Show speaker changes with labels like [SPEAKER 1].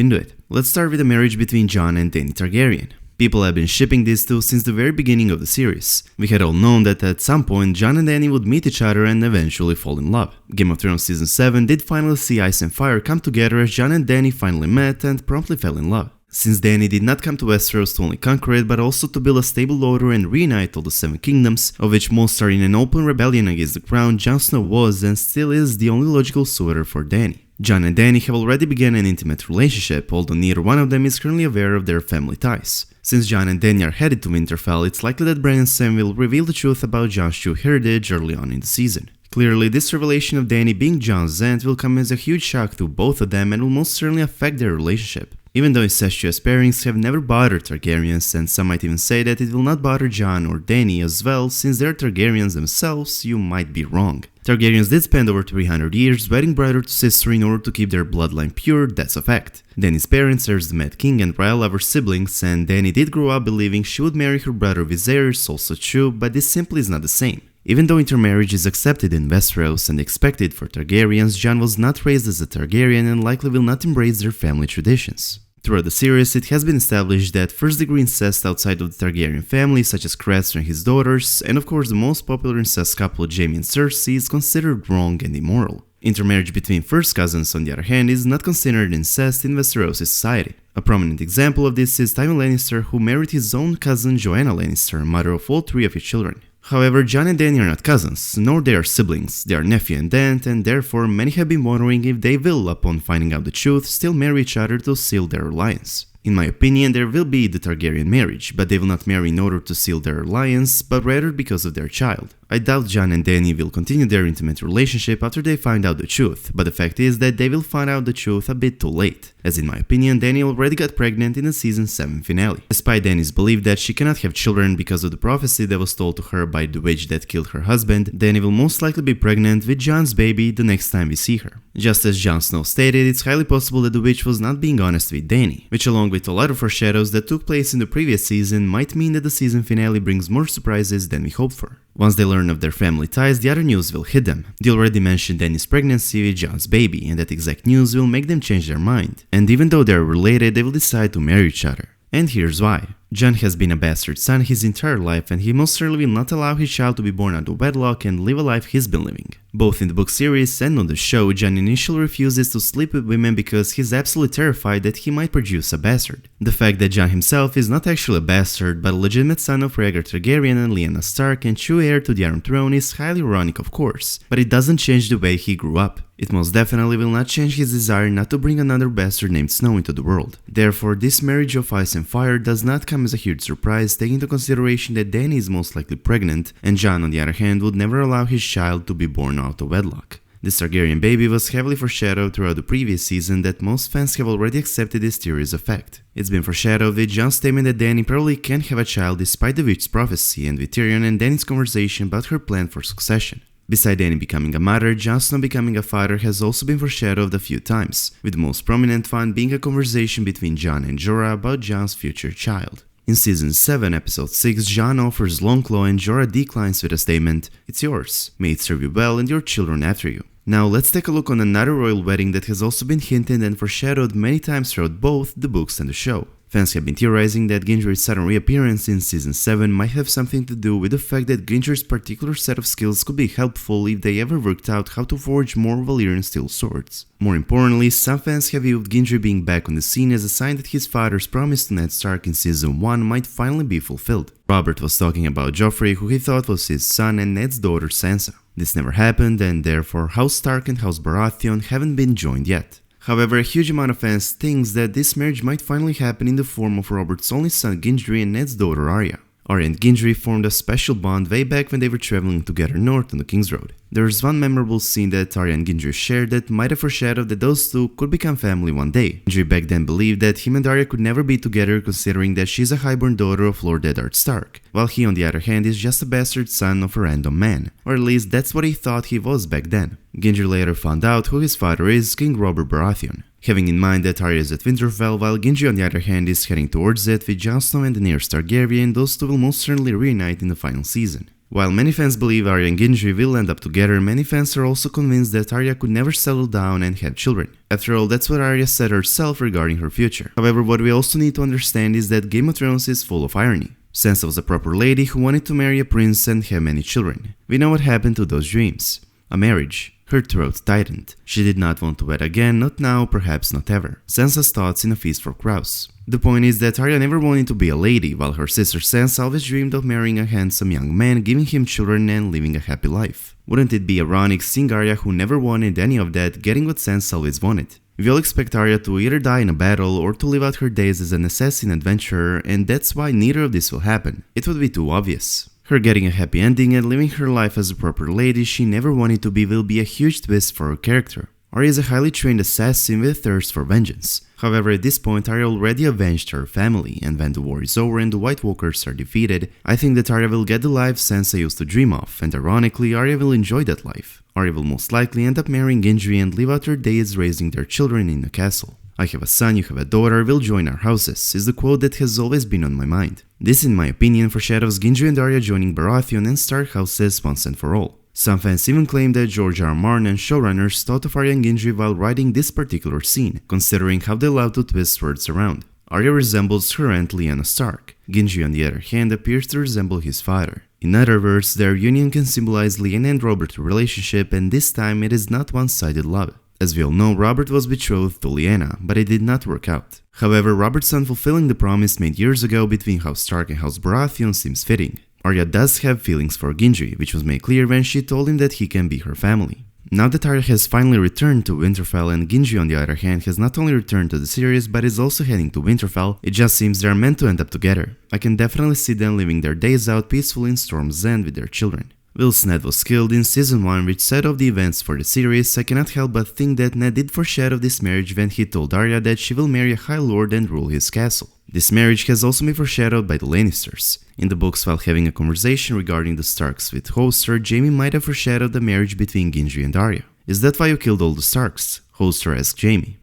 [SPEAKER 1] into it. Let's start with the marriage between Jon and Dany Targaryen. People have been shipping these two since the very beginning of the series. We had all known that at some point Jon and Dany would meet each other and eventually fall in love. Game of Thrones Season 7 did finally see Ice and Fire come together as Jon and Dany finally met and promptly fell in love. Since Dany did not come to Westeros to only conquer it, but also to build a stable order and reunite all the Seven Kingdoms, of which most are in an open rebellion against the crown, Jon Snow was and still is the only logical suitor for Dany. Jon and Dany have already begun an intimate relationship, although neither one of them is currently aware of their family ties. Since Jon and Dany are headed to Winterfell, it's likely that Bran and Sam will reveal the truth about Jon's true heritage early on in the season. Clearly, this revelation of Dany being Jon's aunt will come as a huge shock to both of them and will most certainly affect their relationship. Even though incestuous pairings have never bothered Targaryens, and some might even say that it will not bother Jon or Dany as well, since they're Targaryens themselves, you might be wrong. Targaryens did spend over 300 years wedding brother to sister in order to keep their bloodline pure, that's a fact. Dany's parents are the Mad King and royal lover siblings, and Dany did grow up believing she would marry her brother Viserys, also true, but this simply is not the same. Even though intermarriage is accepted in Westeros and expected for Targaryens, Jon was not raised as a Targaryen and likely will not embrace their family traditions. Throughout the series, it has been established that first-degree incest outside of the Targaryen family, such as Craster and his daughters, and of course the most popular incest couple Jaime and Cersei, is considered wrong and immoral. Intermarriage between first cousins, on the other hand, is not considered incest in Westeros society. A prominent example of this is Tywin Lannister, who married his own cousin Joanna Lannister, mother of all three of his children. However, Jon and Dany are not cousins, nor they are siblings, they are nephew and aunt, and therefore many have been wondering if they will, upon finding out the truth, still marry each other to seal their alliance. In my opinion, there will be the Targaryen marriage, but they will not marry in order to seal their alliance, but rather because of their child. I doubt Jon and Dany will continue their intimate relationship after they find out the truth, but the fact is that they will find out the truth a bit too late, as in my opinion Dany already got pregnant in the season 7 finale. Despite Dany's belief that she cannot have children because of the prophecy that was told to her by the witch that killed her husband, Dany will most likely be pregnant with Jon's baby the next time we see her. Just as Jon Snow stated, it's highly possible that the witch was not being honest with Dany, which along with a lot of foreshadows that took place in the previous season might mean that the season finale brings more surprises than we hoped for. Once they learn of their family ties, the other news will hit them. They already mentioned Dany's pregnancy with Jon's baby, and that exact news will make them change their mind. And even though they are related, they will decide to marry each other. And here's why. Jon has been a bastard son his entire life, and he most certainly will not allow his child to be born out of wedlock and live a life he's been living. Both in the book series and on the show, Jon initially refuses to sleep with women because he's absolutely terrified that he might produce a bastard. The fact that Jon himself is not actually a bastard, but a legitimate son of Rhaegar Targaryen and Lyanna Stark and true heir to the Iron Throne is highly ironic, of course, but it doesn't change the way he grew up. It most definitely will not change his desire not to bring another bastard named Snow into the world. Therefore, this marriage of Ice and Fire does not come as a huge surprise, taking into consideration that Dany is most likely pregnant, and Jon on the other hand would never allow his child to be born out of wedlock. This Targaryen baby was heavily foreshadowed throughout the previous season that most fans have already accepted this theory as a fact. It's been foreshadowed with Jon's statement that Dany probably can't have a child despite the witch's prophecy, and with Tyrion and Dany's conversation about her plan for succession. Beside Dany becoming a mother, Jon Snow becoming a father has also been foreshadowed a few times, with the most prominent one being a conversation between Jon and Jorah about Jon's future child. In Season 7, Episode 6, Jon offers Longclaw and Jorah declines with a statement, "It's yours, may it serve you well and your children after you." Now let's take a look on another royal wedding that has also been hinted and foreshadowed many times throughout both the books and the show. Fans have been theorizing that Gendry's sudden reappearance in Season 7 might have something to do with the fact that Gendry's particular set of skills could be helpful if they ever worked out how to forge more Valyrian steel swords. More importantly, some fans have viewed Gendry being back on the scene as a sign that his father's promise to Ned Stark in Season 1 might finally be fulfilled. Robert was talking about Joffrey, who he thought was his son, and Ned's daughter Sansa. This never happened, and therefore House Stark and House Baratheon haven't been joined yet. However, a huge amount of fans thinks that this marriage might finally happen in the form of Robert's only son Gendry and Ned's daughter Arya. Arya and Gendry formed a special bond way back when they were traveling together north on the King's Road. There's one memorable scene that Arya and Gendry shared that might have foreshadowed that those two could become family one day. Gendry back then believed that him and Arya could never be together, considering that she's a highborn daughter of Lord Eddard Stark, while he on the other hand is just a bastard son of a random man, or at least that's what he thought he was back then. Gendry later found out who his father is, King Robert Baratheon. Having in mind that Arya is at Winterfell, while Gendry on the other hand is heading towards it with Jon Snow and Daenerys Targaryen, those two will most certainly reunite in the final season. While many fans believe Arya and Gendry will end up together, many fans are also convinced that Arya could never settle down and have children. After all, that's what Arya said herself regarding her future. However, what we also need to understand is that Game of Thrones is full of irony. Sansa was a proper lady who wanted to marry a prince and have many children. We know what happened to those dreams. A marriage. Her throat tightened. She did not want to wed again, not now, perhaps not ever. Sansa's thoughts in A Feast for Crows. The point is that Arya never wanted to be a lady, while her sister Sansa always dreamed of marrying a handsome young man, giving him children and living a happy life. Wouldn't it be ironic seeing Arya, who never wanted any of that, getting what Sansa always wanted? We all expect Arya to either die in a battle or to live out her days as an assassin adventurer, and that's why neither of this will happen. It would be too obvious. Her getting a happy ending and living her life as a proper lady she never wanted to be will be a huge twist for her character. Arya is a highly trained assassin with a thirst for vengeance. However, at this point Arya already avenged her family, and when the war is over and the White Walkers are defeated, I think that Arya will get the life Sansa used to dream of, and ironically Arya will enjoy that life. Arya will most likely end up marrying Gendry and live out her days raising their children in a castle. "I have a son, you have a daughter, we'll join our houses," is the quote that has always been on my mind. This, in my opinion, foreshadows Gendry and Arya joining Baratheon and Stark houses once and for all. Some fans even claim that George R. R. Martin and showrunners thought of Arya and Gendry while writing this particular scene, considering how they love to twist words around. Arya resembles her aunt Lyanna Stark. Gendry, on the other hand, appears to resemble his father. In other words, their union can symbolize Lyanna and Robert's relationship, and this time it is not one-sided love. As we all know, Robert was betrothed to Lyanna, but it did not work out. However, Robert's unfulfilling the promise made years ago between House Stark and House Baratheon seems fitting. Arya does have feelings for Gendry, which was made clear when she told him that he can be her family. Now that Arya has finally returned to Winterfell and Gendry on the other hand has not only returned to the series but is also heading to Winterfell, it just seems they are meant to end up together. I can definitely see them living their days out peacefully in Storm's End with their children. Whilst Ned was killed in Season 1, which set off the events for the series, I cannot help but think that Ned did foreshadow this marriage when he told Arya that she will marry a High Lord and rule his castle. This marriage has also been foreshadowed by the Lannisters. In the books, while having a conversation regarding the Starks with Hoster, Jaime might have foreshadowed the marriage between Gendry and Arya. "Is that why you killed all the Starks?" Hoster asked Jaime.